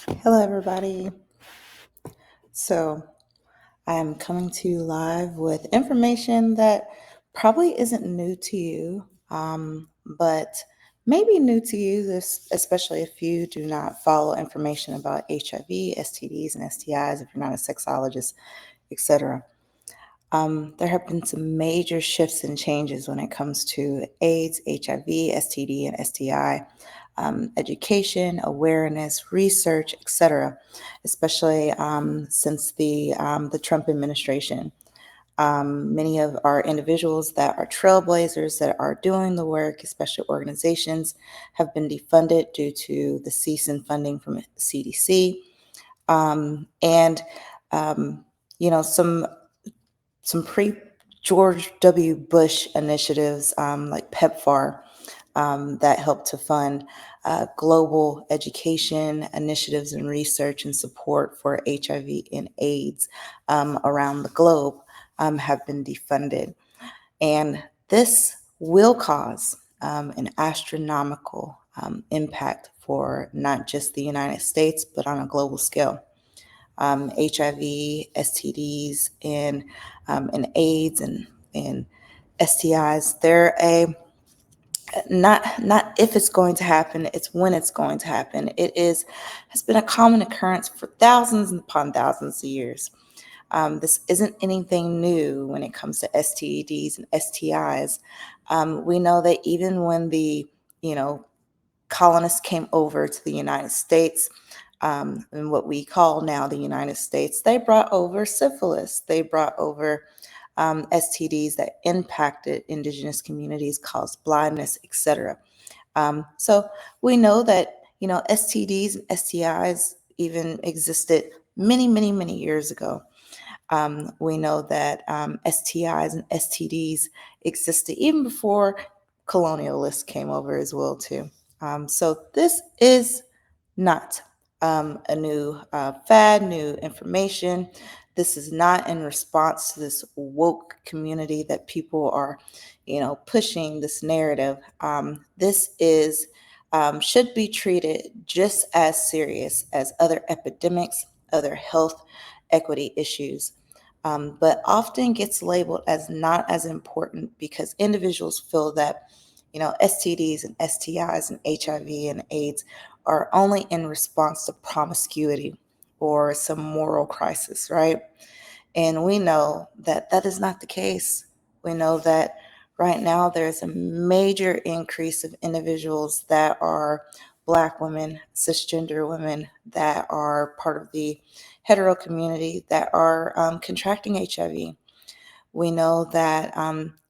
Hello, everybody. So, I'm coming to you live with information that probably isn't new to you, but maybe new to you, especially if you do not follow information about HIV, STDs, and STIs, if you're not a sexologist, etc. There have been some major shifts and changes when it comes to AIDS, HIV, STD, and STI, education, awareness, research, etc., especially since the Trump administration. Many of our individuals that are trailblazers that are doing the work, especially organizations, have been defunded due to the cease in funding from CDC. And some pre George W. Bush initiatives like PEPFAR that help to fund global education initiatives and research and support for HIV and AIDS around the globe have been defunded. And this will cause an astronomical impact for not just the United States, but on a global scale. HIV, STDs, and AIDS and STIs. They're a not if it's going to happen, it's when it's going to happen. It has been a common occurrence for thousands upon thousands of years. This isn't anything new when it comes to STDs and STIs. We know that even when the colonists came over to the United States, and what we call now the United States, they brought over syphilis. They brought over STDs that impacted indigenous communities, caused blindness, etc. So we know that STDs and STIs even existed many, many, many years ago. We know that STIs and STDs existed even before colonialists came over as well too. So this is not a new fad, new information. This is not in response to this woke community that people are, pushing this narrative. This is should be treated just as serious as other epidemics, other health equity issues, but often gets labeled as not as important because individuals feel that, STDs and STIs and HIV and AIDS are only in response to promiscuity or some moral crisis, right? And we know that that is not the case. We know that right now there's a major increase of individuals that are Black women, cisgender women that are part of the hetero community that are contracting HIV. We know that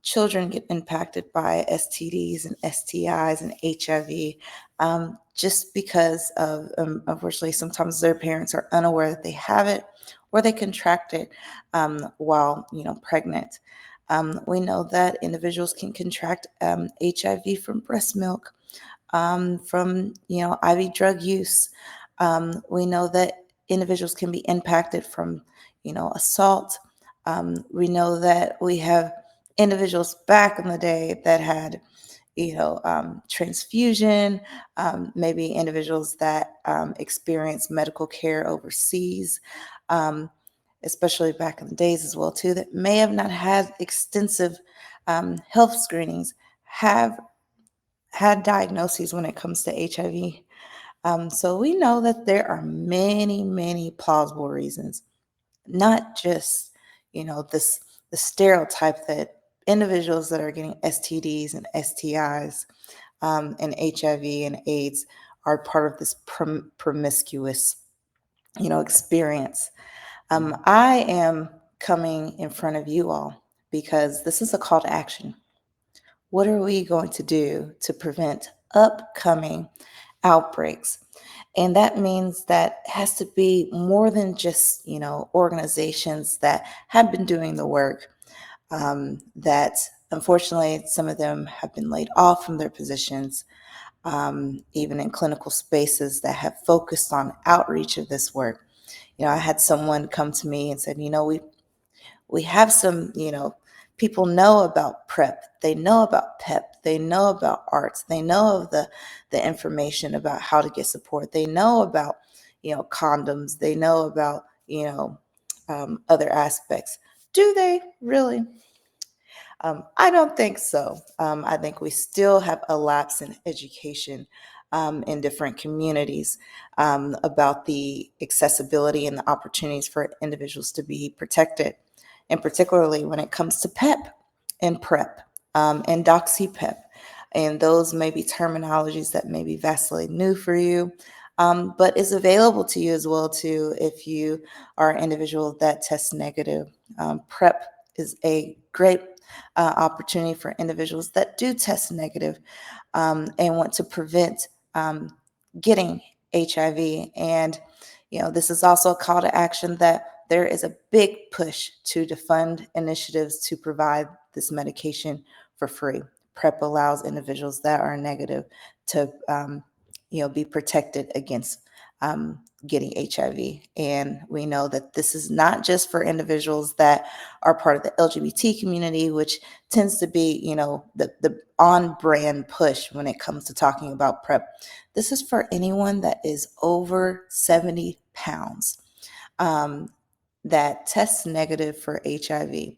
children get impacted by STDs and STIs and HIV just because of, unfortunately, sometimes their parents are unaware that they have it or they contract it while pregnant. We know that individuals can contract HIV from breast milk, from IV drug use. We know that individuals can be impacted from assault. We know that we have individuals back in the day that had transfusion, maybe individuals that experience medical care overseas, um, especially back in the days as well too, that may have not had extensive health screenings, have had diagnoses when it comes to HIV. So we know that there are many, many plausible reasons, not just, this the stereotype that individuals that are getting STDs and STIs and HIV and AIDS are part of this promiscuous, experience. I am coming in front of you all because this is a call to action. What are we going to do to prevent upcoming outbreaks? And that means that it has to be more than just, organizations that have been doing the work, that unfortunately some of them have been laid off from their positions, even in clinical spaces that have focused on outreach of this work. I had someone come to me and said, we have some, people know about PrEP, they know about PEP, they know about ARTS, they know of the information about how to get support, they know about, condoms. They know about, other aspects. Do they really? I don't think so. I think we still have a lapse in education in different communities about the accessibility and the opportunities for individuals to be protected, and particularly when it comes to PEP and PrEP and DoxyPEP. And those may be terminologies that may be vastly new for you, but is available to you as well too if you are an individual that tests negative. PrEP is a great opportunity for individuals that do test negative and want to prevent getting HIV. And, this is also a call to action that there is a big push to defund initiatives to provide this medication for free. PrEP allows individuals that are negative to, be protected against getting HIV. And we know that this is not just for individuals that are part of the LGBT community, which tends to be, the on-brand push when it comes to talking about PrEP. This is for anyone that is over 70 pounds. That tests negative for HIV.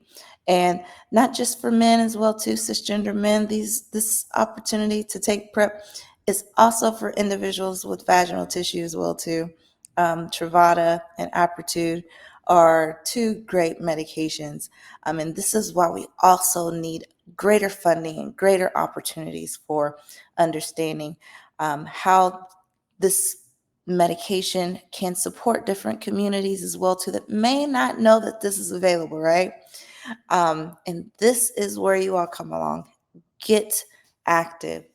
And not just for men as well too, cisgender men. This opportunity to take PrEP is also for individuals with vaginal tissue as well too. Truvada and Apretude are two great medications. And this is why we also need greater funding and greater opportunities for understanding how this medication can support different communities as well too that may not know that this is available, right? And this is where you all come along. Get active.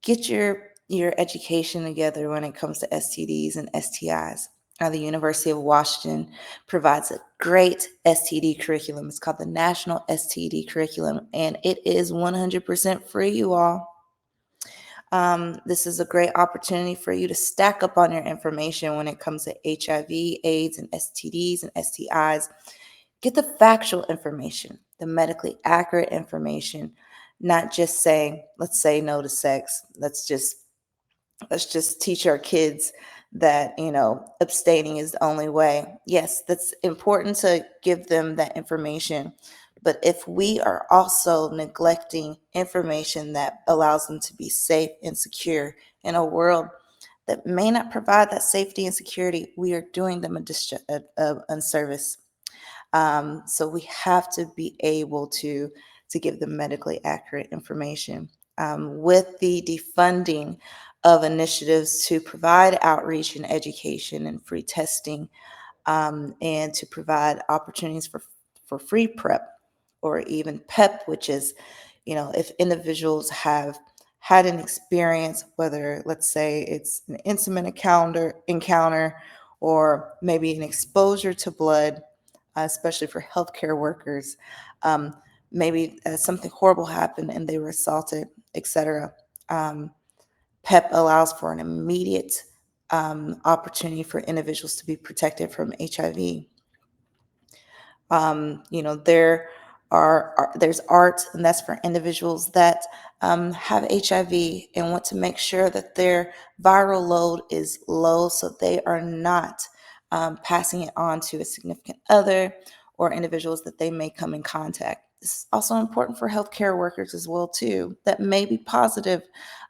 Get your education together when it comes to STDs and STIs. The University of Washington provides a great STD curriculum. It's called the National STD Curriculum, and it is 100% free, you all. This is a great opportunity for you to stack up on your information when it comes to HIV, AIDS, and STDs and STIs. Get the factual information, the medically accurate information, not just saying, let's say no to sex. Let's just teach our kids that, abstaining is the only way. Yes, that's important to give them that information. But if we are also neglecting information that allows them to be safe and secure in a world that may not provide that safety and security, we are doing them a unservice. So we have to be able to give them medically accurate information. With the defunding of initiatives to provide outreach and education and free testing, and to provide opportunities for free PrEP or even PEP, which is, if individuals have had an experience, whether let's say it's an intimate encounter or maybe an exposure to blood, especially for healthcare workers, maybe something horrible happened and they were assaulted, etc. PEP allows for an immediate opportunity for individuals to be protected from HIV. There's art, and that's for individuals that have HIV and want to make sure that their viral load is low so they are not passing it on to a significant other or individuals that they may come in contact. This is also important for healthcare workers as well too, that may be positive,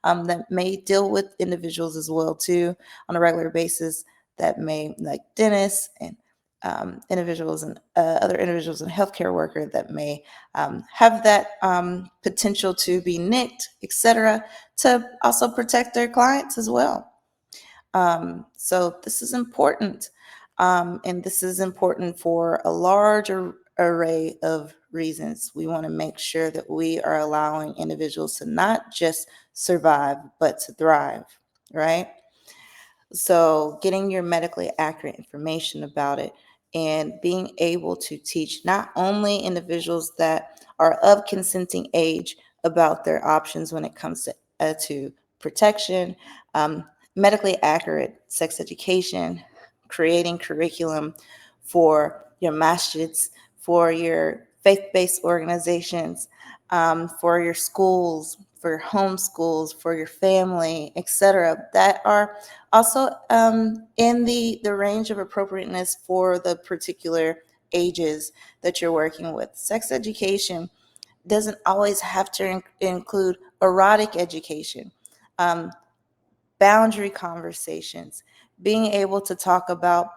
that may deal with individuals as well too on a regular basis, that may, like dentists and individuals and other individuals and healthcare worker that may have that potential to be nicked, etc., to also protect their clients as well. So this is important, and this is important for a larger array of reasons. We want to make sure that we are allowing individuals to not just survive, but to thrive, right? So getting your medically accurate information about it and being able to teach not only individuals that are of consenting age about their options when it comes to protection, medically accurate sex education, creating curriculum for your masjids, for your faith-based organizations, for your schools, for your homeschools, for your family, etc., that are also in the range of appropriateness for the particular ages that you're working with. Sex education doesn't always have to include erotic education. Um, Boundary conversations, being able to talk about,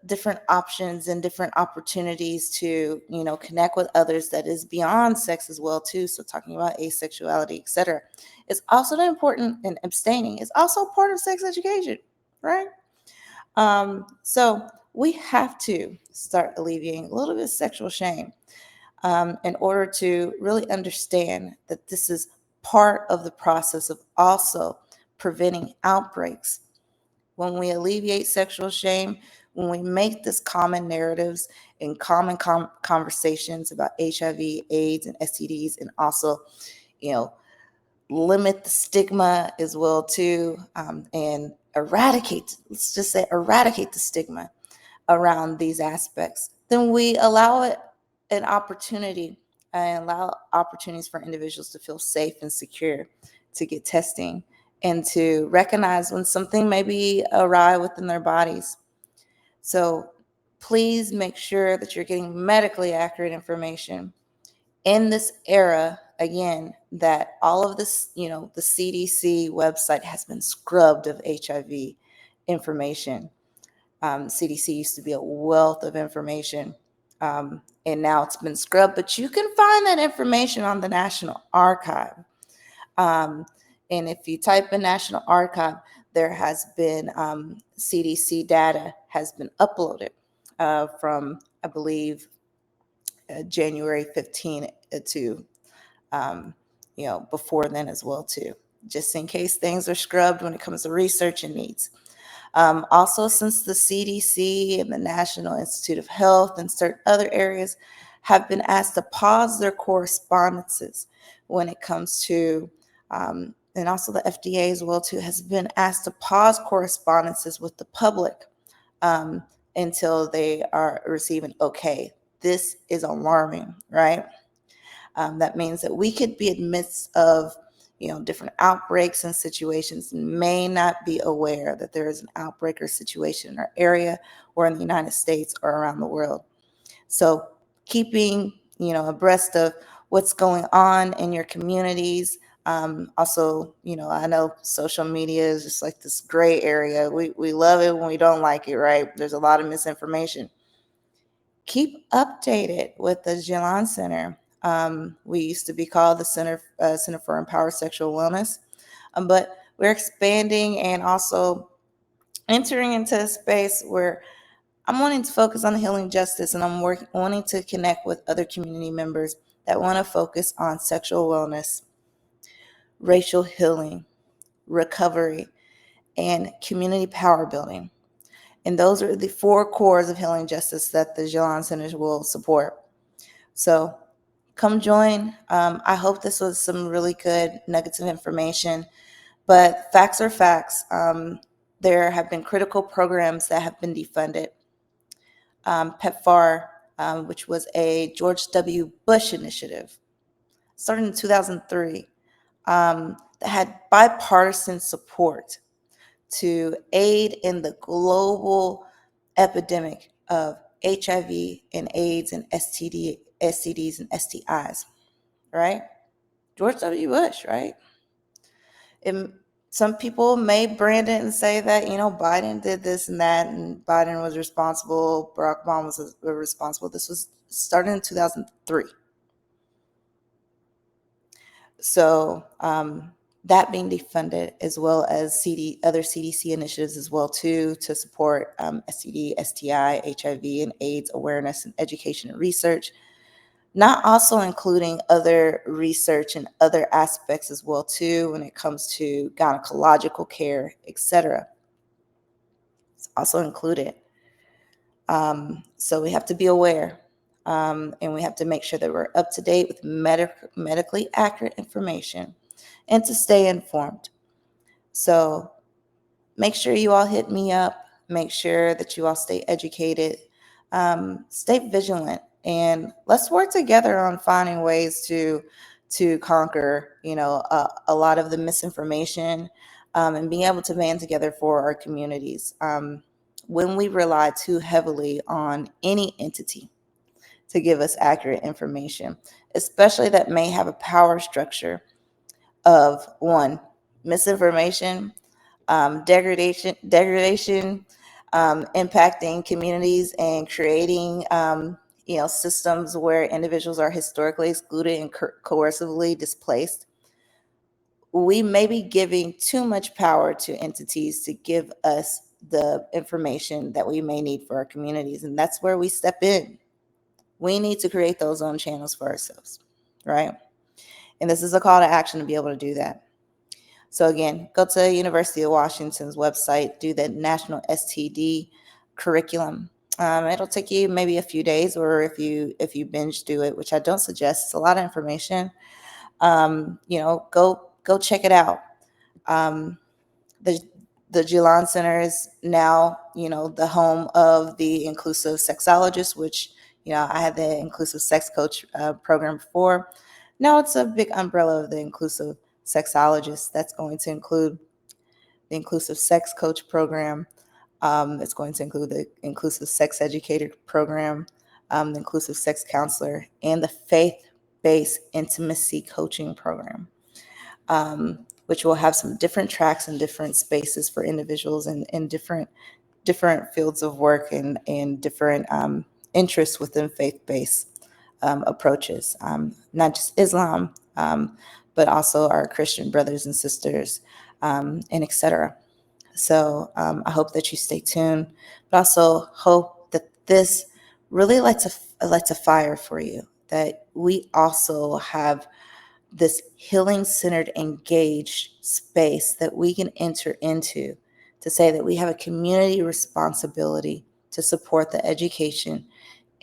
different options and different opportunities to, connect with others that is beyond sex as well too. So talking about asexuality, etc. It's also important, and abstaining is also part of sex education, right? So we have to start alleviating a little bit of sexual shame in order to really understand that this is part of the process of also preventing outbreaks. When we alleviate sexual shame, when we make this common narratives and common conversations about HIV, AIDS, and STDs, and also, you know, limit the stigma as well too, and eradicate, let's just say eradicate the stigma around these aspects, then we allow it an opportunity and allow opportunities for individuals to feel safe and secure to get testing and to recognize when something may be awry within their bodies. So please make sure that you're getting medically accurate information in this era, again, that all of this, the CDC website has been scrubbed of HIV information. CDC used to be a wealth of information, and now it's been scrubbed, but you can find that information on the National Archive. Um, and if you type in National Archive, there has been CDC data has been uploaded from, I believe, January 15 to, before then as well too, just in case things are scrubbed when it comes to research and needs. Also, since the CDC and the National Institute of Health and certain other areas have been asked to pause their correspondences when it comes to, and also the FDA as well too, has been asked to pause correspondences with the public um, until they are receiving okay. This is alarming, right? That means that we could be in midst of different outbreaks and situations and may not be aware that there is an outbreak or situation in our area or in the United States or around the world. So keeping abreast of what's going on in your communities. Also, I know social media is just like this gray area. We love it when we don't like it, right? There's a lot of misinformation. Keep updated with the Jilan Center. We used to be called the Center for Empowered Sexual Wellness, but we're expanding and also entering into a space where I'm wanting to focus on healing justice, and I'm wanting to connect with other community members that want to focus on sexual wellness, racial healing, recovery, and community power building. And those are the four cores of healing justice that the Jilan Centers will support. So come join. I hope this was some really good nuggets of information, but facts are facts. There have been critical programs that have been defunded. PEPFAR, which was a George W. Bush initiative, started in 2003, that had bipartisan support to aid in the global epidemic of HIV and AIDS and STDs and STIs, right? George W. Bush, right? It, some people may brand it and say that, Biden did this and that, and Biden was responsible, Barack Obama was responsible. This was started in 2003. So that being defunded, as well as other CDC initiatives as well too, to support STD, STI, HIV, and AIDS awareness and education and research, not also including other research and other aspects as well too when it comes to gynecological care, etc. It's also included. So we have to be aware, and we have to make sure that we're up to date with medically accurate information and to stay informed. So make sure you all hit me up. Make sure that you all stay educated, stay vigilant, and let's work together on finding ways to conquer, a lot of the misinformation, and being able to band together for our communities. When we rely too heavily on any entity to give us accurate information, especially that may have a power structure of one, misinformation, degradation, impacting communities and creating, systems where individuals are historically excluded and coercively displaced. We may be giving too much power to entities to give us the information that we may need for our communities, and that's where we step in. We need to create those own channels for ourselves, right? And this is a call to action to be able to do that. So again, go to University of Washington's website, do the National STD curriculum. It'll take you maybe a few days, or if you binge do it, which I don't suggest. It's a lot of information. Go check it out. Um, the the Gilon Center is now, the home of the inclusive sexologist, which, I had the inclusive sex coach program before. Now it's a big umbrella of the inclusive sexologist. That's going to include the inclusive sex coach program. It's going to include the inclusive sex educator program, the inclusive sex counselor, and the faith-based intimacy coaching program, which will have some different tracks and different spaces for individuals in different fields of work and different interests within faith-based approaches, not just Islam, but also our Christian brothers and sisters, and etc. So I hope that you stay tuned, but also hope that this really lights a fire for you, that we also have this healing-centered, engaged space that we can enter into to say that we have a community responsibility to support the education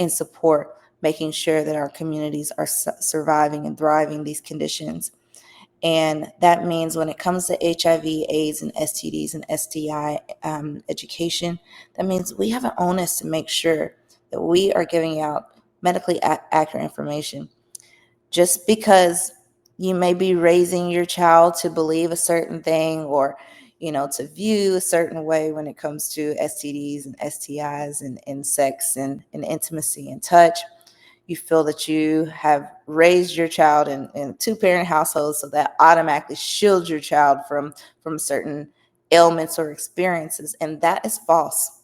and support making sure that our communities are surviving and thriving these conditions. And that means when it comes to HIV, AIDS, and STDs and STI education, that means we have an onus to make sure that we are giving out medically accurate information. Just because you may be raising your child to believe a certain thing, or to view a certain way when it comes to STDs and STIs and sex and intimacy and touch, you feel that you have raised your child in two-parent households, so that automatically shields your child from certain ailments or experiences, and that is false.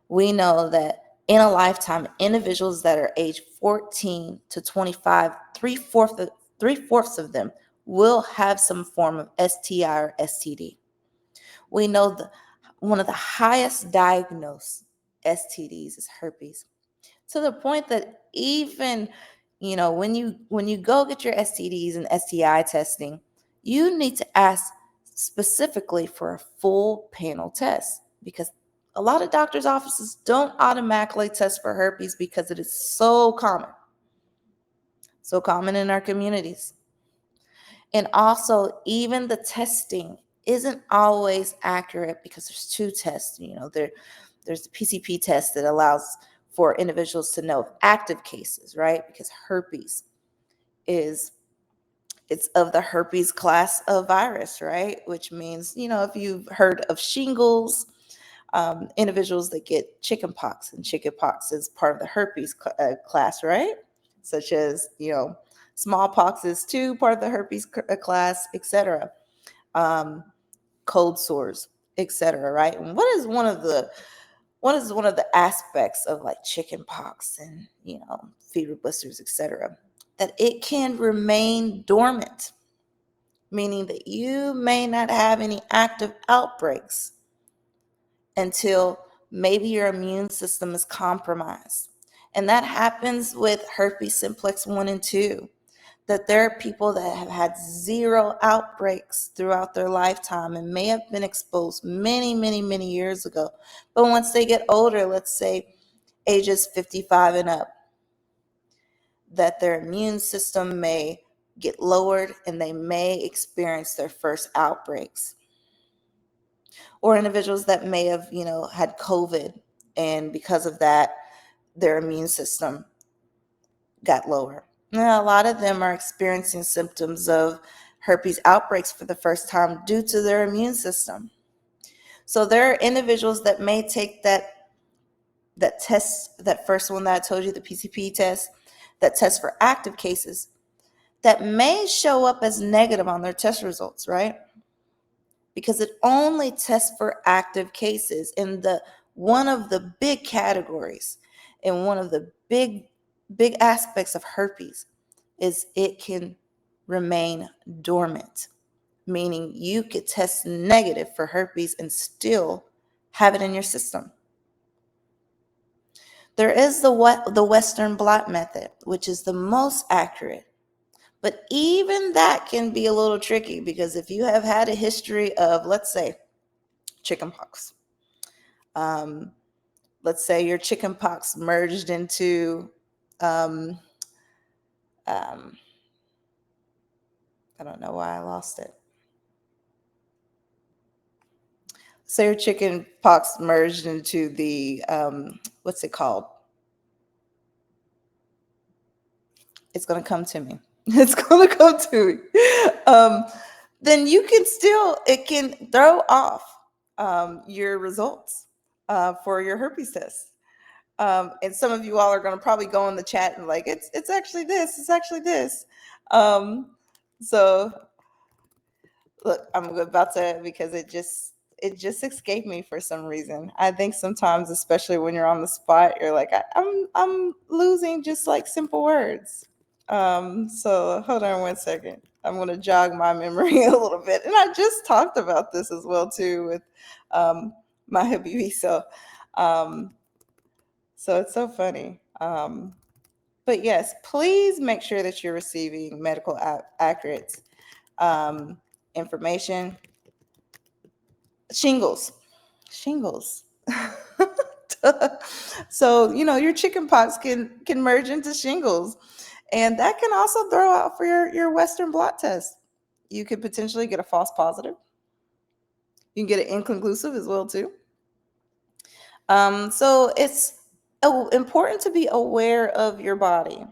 We know that in a lifetime, individuals that are age 14 to 25, three-fourths of them will have some form of STI or STD. We know one of the highest diagnosed STDs is herpes, to the point that even, when you go get your STDs and STI testing, you need to ask specifically for a full panel test, because a lot of doctors' offices don't automatically test for herpes because it is so common in our communities. And also, even the testing isn't always accurate, because there's two tests. There's the PCP test that allows for individuals to know of active cases, right? Because herpes it's of the herpes class of virus, right? Which means, if you've heard of shingles, individuals that get chickenpox, and chickenpox is part of the herpes class, right? Such as, smallpox is too part of the herpes class, etc. Cold sores, etc. Right? And what is one of the aspects of like chickenpox and fever blisters, etc., that it can remain dormant, meaning that you may not have any active outbreaks until maybe your immune system is compromised. And that happens with herpes simplex 1 and 2, that there are people that have had zero outbreaks throughout their lifetime and may have been exposed many, many, many years ago. But once they get older, let's say ages 55 and up, that their immune system may get lowered and they may experience their first outbreaks. Or individuals that may have, had COVID, and because of that, their immune system got lower. Now, a lot of them are experiencing symptoms of herpes outbreaks for the first time due to their immune system. So there are individuals that may take that test, that first one that I told you, the PCP test, that test for active cases, that may show up as negative on their test results, right? Because it only tests for active cases. And the one of the big categories and one of the big aspects of herpes is it can remain dormant, meaning you could test negative for herpes and still have it in your system. There is the Western blot method, which is the most accurate. But even that can be a little tricky, because if you have had a history of, let's say, chickenpox, let's say your chickenpox merged into, um, um, I don't know why I lost it. Say your chickenpox merged into the, what's it called? It's going to come to me. It's going to come to me. Then you can still, it can throw off your results for your herpes test. And some of you all are going to probably go in the chat and like, it's actually this, it's actually this. So look, I'm about to, because it just escaped me for some reason. I think sometimes, especially when you're on the spot, you're like, I'm losing just like simple words. So hold on one second. I'm going to jog my memory a little bit. And I just talked about this as well too with my hubby. So it's so funny. But yes, please make sure that you're receiving medical accurate information. Shingles. So, your chicken pox can merge into shingles. And that can also throw out for your Western blot test. You could potentially get a false positive. You can get an inconclusive as well too. So it's important to be aware of your body,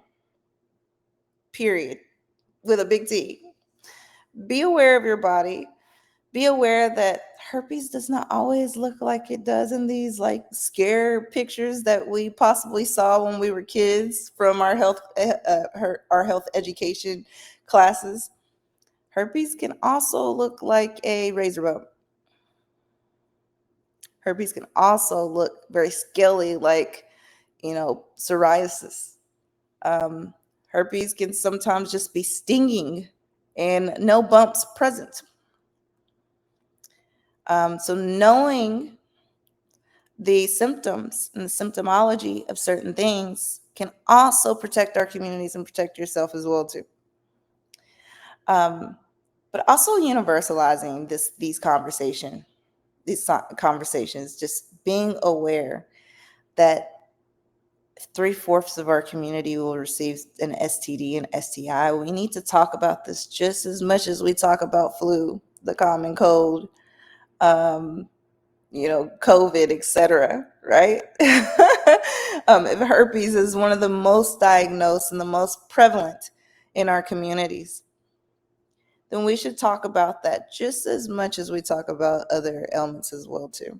period, with a big T. Be aware of your body. Be aware that herpes does not always look like it does in these like scare pictures that we possibly saw when we were kids from our health education classes. Herpes can also look like a razor bump. Herpes can also look very scaly, like, psoriasis. Um, Herpes can sometimes just be stinging and no bumps present. So knowing the symptoms and the symptomology of certain things can also protect our communities and protect yourself as well too. But also universalizing these conversations, just being aware that 3/4 of our community will receive an STD and STI. We need to talk about this just as much as we talk about flu, the common cold, COVID, etc. Right? If herpes is one of the most diagnosed and the most prevalent in our communities, then we should talk about that just as much as we talk about other ailments as well too.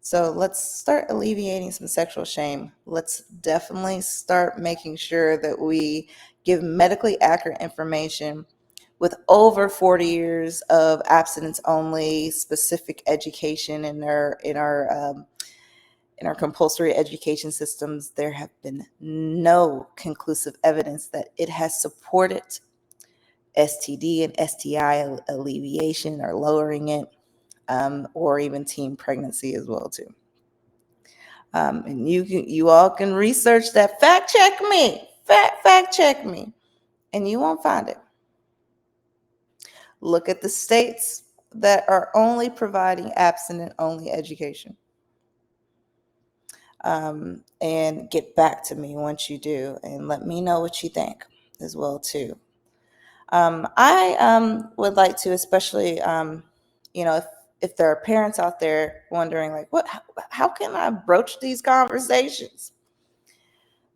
So let's start alleviating some sexual shame. Let's definitely start making sure that we give medically accurate information with over 40 years of abstinence-only specific education in our compulsory education systems. There have been no conclusive evidence that it has supported STD and STI alleviation or lowering it, or even teen pregnancy as well too. And you all can research that. Fact check me, and you won't find it. Look at the states that are only providing abstinent-only education, and get back to me once you do, and let me know what you think as well too. I would like to, especially, if there are parents out there wondering, like, how can I broach these conversations?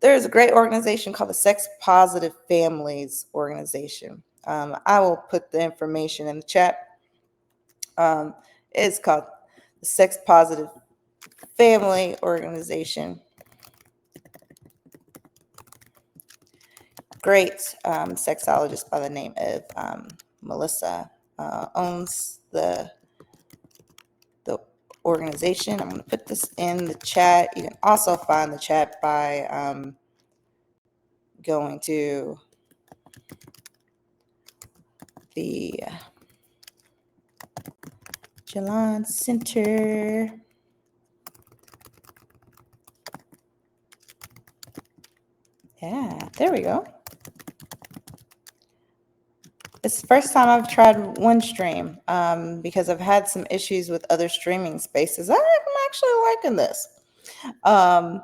There is a great organization called the Sex Positive Families Organization. I will put the information in the chat. It's called the Sex Positive Family Organization. Great sexologist by the name of Melissa owns the organization. I'm going to put this in the chat. You can also find the chat by going to the Jalon Center. Yeah, there we go. It's the first time I've tried OneStream because I've had some issues with other streaming spaces. I'm actually liking this. But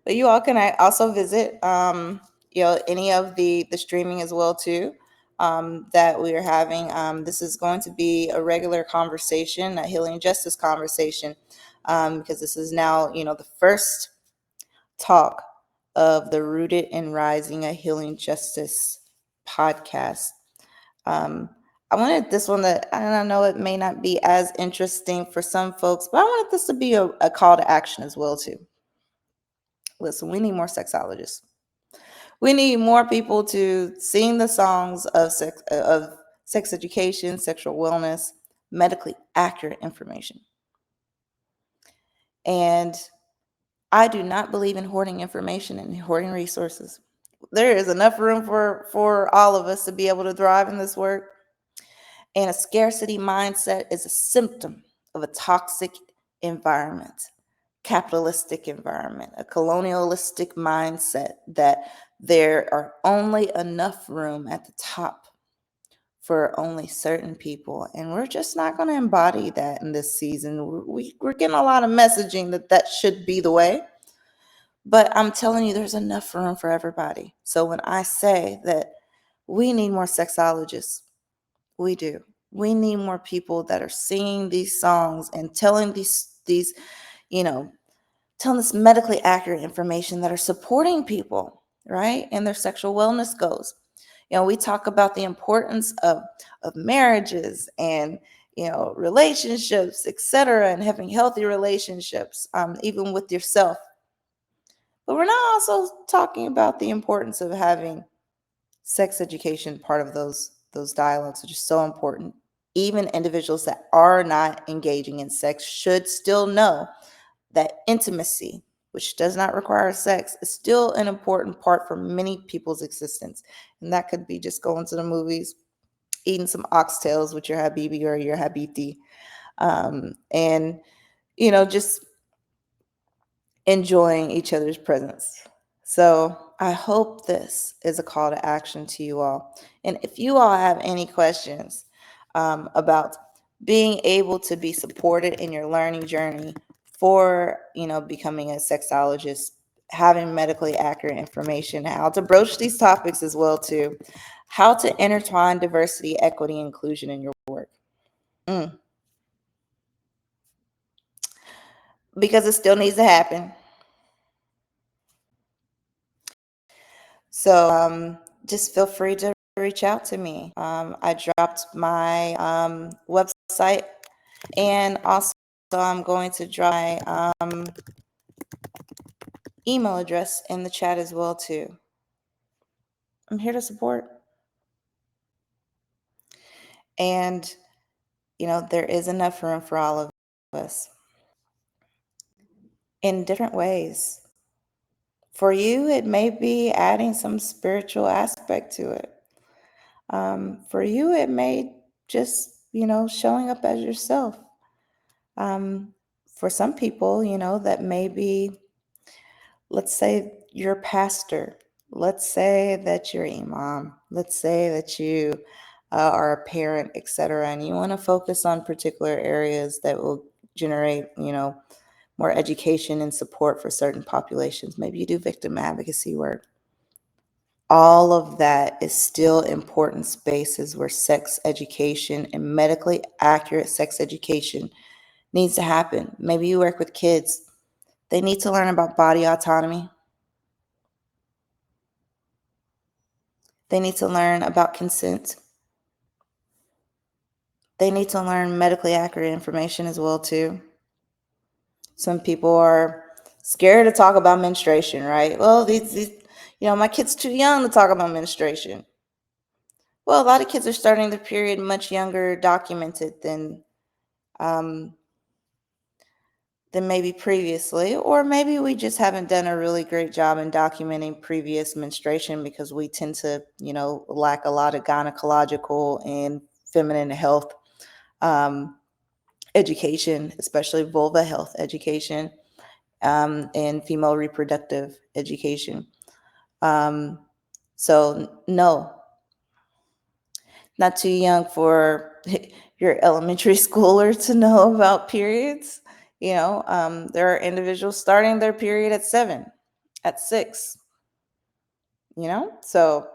you all can also visit, any of the streaming as well too that we are having. This is going to be a regular conversation, a healing justice conversation, because this is now, the first talk of the Rooted and Rising, a Healing Justice podcast. I wanted this one that, I know it may not be as interesting for some folks, but I wanted this to be a call to action as well too. Listen, we need more sexologists. We need more people to sing the songs of sex education, sexual wellness, medically accurate information. And I do not believe in hoarding information and hoarding resources. There is enough room for all of us to be able to thrive in this work. And a scarcity mindset is a symptom of a toxic environment, capitalistic environment, a colonialistic mindset that there are only enough room at the top for only certain people. And we're just not going to embody that in this season. We're getting a lot of messaging that should be the way. But I'm telling you, there's enough room for everybody. So when I say that we need more sexologists, we do. We need more people that are singing these songs and telling these telling this medically accurate information that are supporting people, right? And their sexual wellness goals. We talk about the importance of marriages and relationships, etc., and having healthy relationships, even with yourself. But we're not also talking about the importance of having sex education part of those dialogues, which is so important. Even individuals that are not engaging in sex should still know that intimacy, which does not require sex, is still an important part for many people's existence. And that could be just going to the movies, eating some oxtails with your habibi or your habiti, and just enjoying each other's presence. So I hope this is a call to action to you all. And if you all have any questions about being able to be supported in your learning journey for, becoming a sexologist, having medically accurate information, how to broach these topics as well too, how to intertwine diversity, equity, inclusion in your work. Because it still needs to happen. So just feel free to reach out to me. I dropped my website, and also I'm going to drop my email address in the chat as well too. I'm here to support. And, there is enough room for all of us in different ways. For you, it may be adding some spiritual aspect to it. For you, it may just, showing up as yourself. For some people, that may be, let's say you're a pastor. Let's say that you're imam. Let's say that you are a parent, etc. And you want to focus on particular areas that will generate, more education and support for certain populations. Maybe you do victim advocacy work. All of that is still important spaces where sex education and medically accurate sex education needs to happen. Maybe you work with kids. They need to learn about body autonomy. They need to learn about consent. They need to learn medically accurate information as well too. Some people are scared to talk about menstruation, right? Well, my kid's too young to talk about menstruation. Well, a lot of kids are starting their period much younger, documented um, than maybe previously, or maybe we just haven't done a really great job in documenting previous menstruation because we tend to, lack a lot of gynecological and feminine health um, education, especially vulva health education and female reproductive education. Um, so, no, not too young for your elementary schooler to know about periods. There are individuals starting their period at 7, at 6, so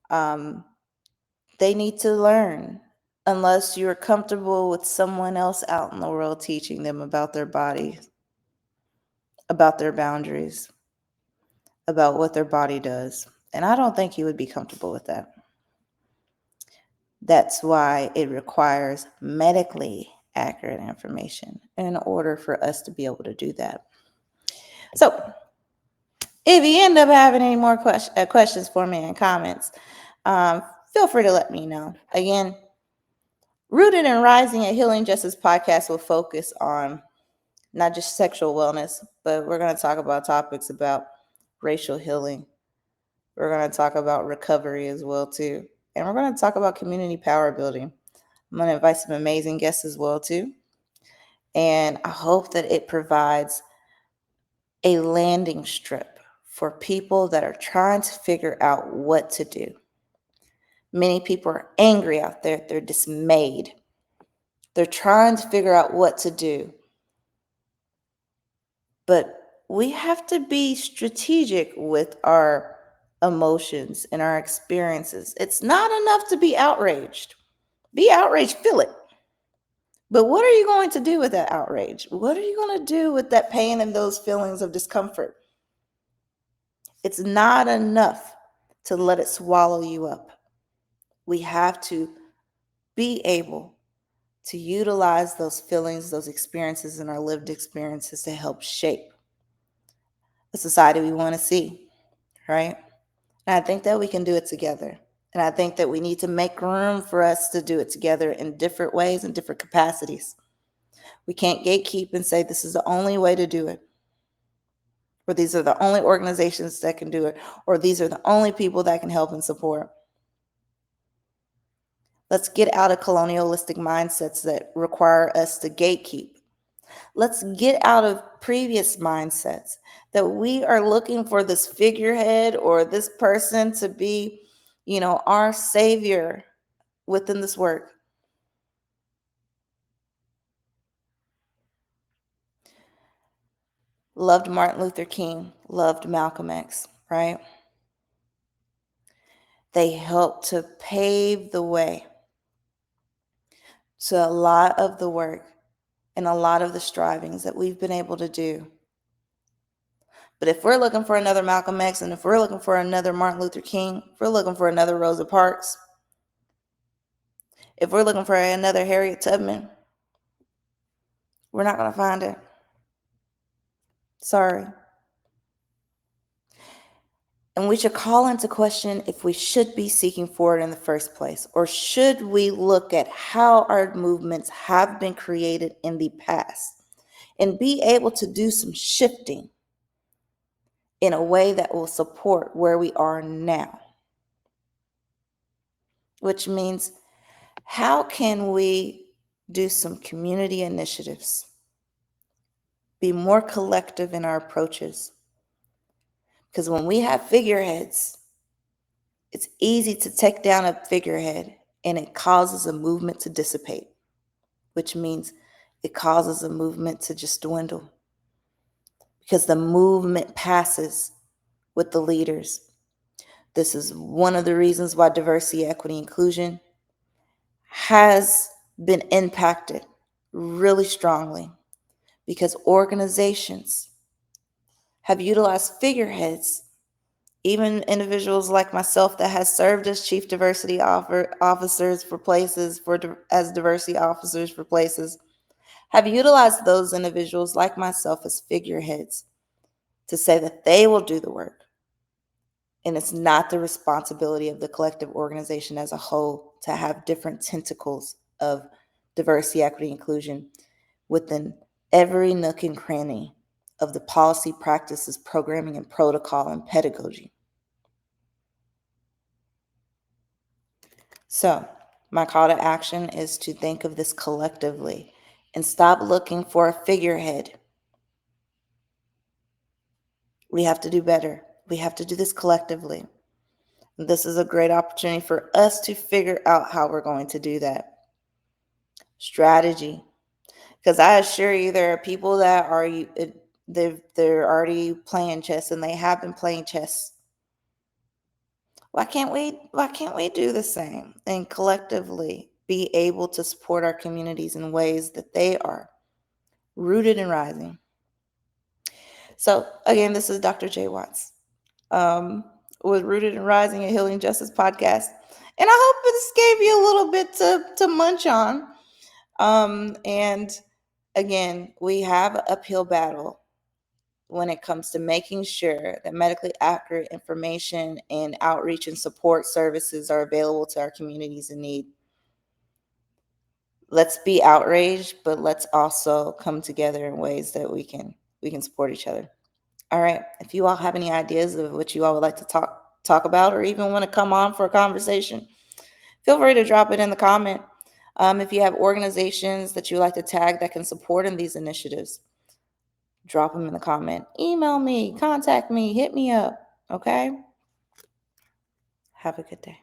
um, they need to learn unless you're comfortable with someone else out in the world teaching them about their body, about their boundaries, about what their body does. And I don't think you would be comfortable with that. That's why it requires medically accurate information in order for us to be able to do that. So, if you end up having any more questions for me in comments, feel free to let me know. Again, Rooted and Rising at Healing Justice podcast will focus on not just sexual wellness, but we're going to talk about topics about racial healing. We're going to talk about recovery as well too. And we're going to talk about community power building. I'm going to invite some amazing guests as well too. And I hope that it provides a landing strip for people that are trying to figure out what to do. Many people are angry out there. They're dismayed. They're trying to figure out what to do. But we have to be strategic with our emotions and our experiences. It's not enough to be outraged. Be outraged, feel it. But what are you going to do with that outrage? What are you going to do with that pain and those feelings of discomfort? It's not enough to let it swallow you up. We have to be able to utilize those feelings, those experiences, and our lived experiences to help shape the society we want to see, right? And I think that we can do it together. And I think that we need to make room for us to do it together in different ways and different capacities. We can't gatekeep and say this is the only way to do it, or these are the only organizations that can do it, or these are the only people that can help and support. Let's get out of colonialistic mindsets that require us to gatekeep. Let's get out of previous mindsets that we are looking for this figurehead or this person to be, our savior within this work. Loved Martin Luther King, loved Malcolm X, right? They helped to pave the way to a lot of the work and a lot of the strivings that we've been able to do. But if we're looking for another Malcolm X, and if we're looking for another Martin Luther King, if we're looking for another Rosa Parks, if we're looking for another Harriet Tubman, we're not going to find it. Sorry. And we should call into question if we should be seeking for it in the first place, or should we look at how our movements have been created in the past and be able to do some shifting in a way that will support where we are now. Which means, how can we do some community initiatives, be more collective in our approaches? Because when we have figureheads, it's easy to take down a figurehead and it causes a movement to dissipate, which means it causes a movement to just dwindle because the movement passes with the leaders. This is one of the reasons why diversity, equity, inclusion has been impacted really strongly, because organizations have utilized figureheads Even individuals like myself that has served as chief diversity officers for places as diversity officers for places have utilized those individuals like myself as figureheads to say that they will do the work. And it's not the responsibility of the collective organization as a whole to have different tentacles of diversity, equity, inclusion within every nook and cranny of the policy, practices, programming, and protocol and pedagogy. So, my call to action is to think of this collectively and stop looking for a figurehead. We have to do better. We have to do this collectively. This is a great opportunity for us to figure out how we're going to do that. Strategy. Because I assure you, there are people that are they're already playing chess, and they have been playing chess. Why can't we do the same and collectively be able to support our communities in ways that they are rooted and rising? So again, this is Dr. J. Watts with Rooted and Rising, a Healing Justice podcast. And I hope this gave you a little bit to munch on. And again, we have an uphill battle when it comes to making sure that medically accurate information and outreach and support services are available to our communities in need. Let's be outraged, but let's also come together in ways that we can support each other. All right. If you all have any ideas of what you all would like to talk about, or even want to come on for a conversation, feel free to drop it in the comment. If you have organizations that you like to tag that can support in these initiatives, drop them in the comment. Email me, contact me, hit me up. Okay? Have a good day.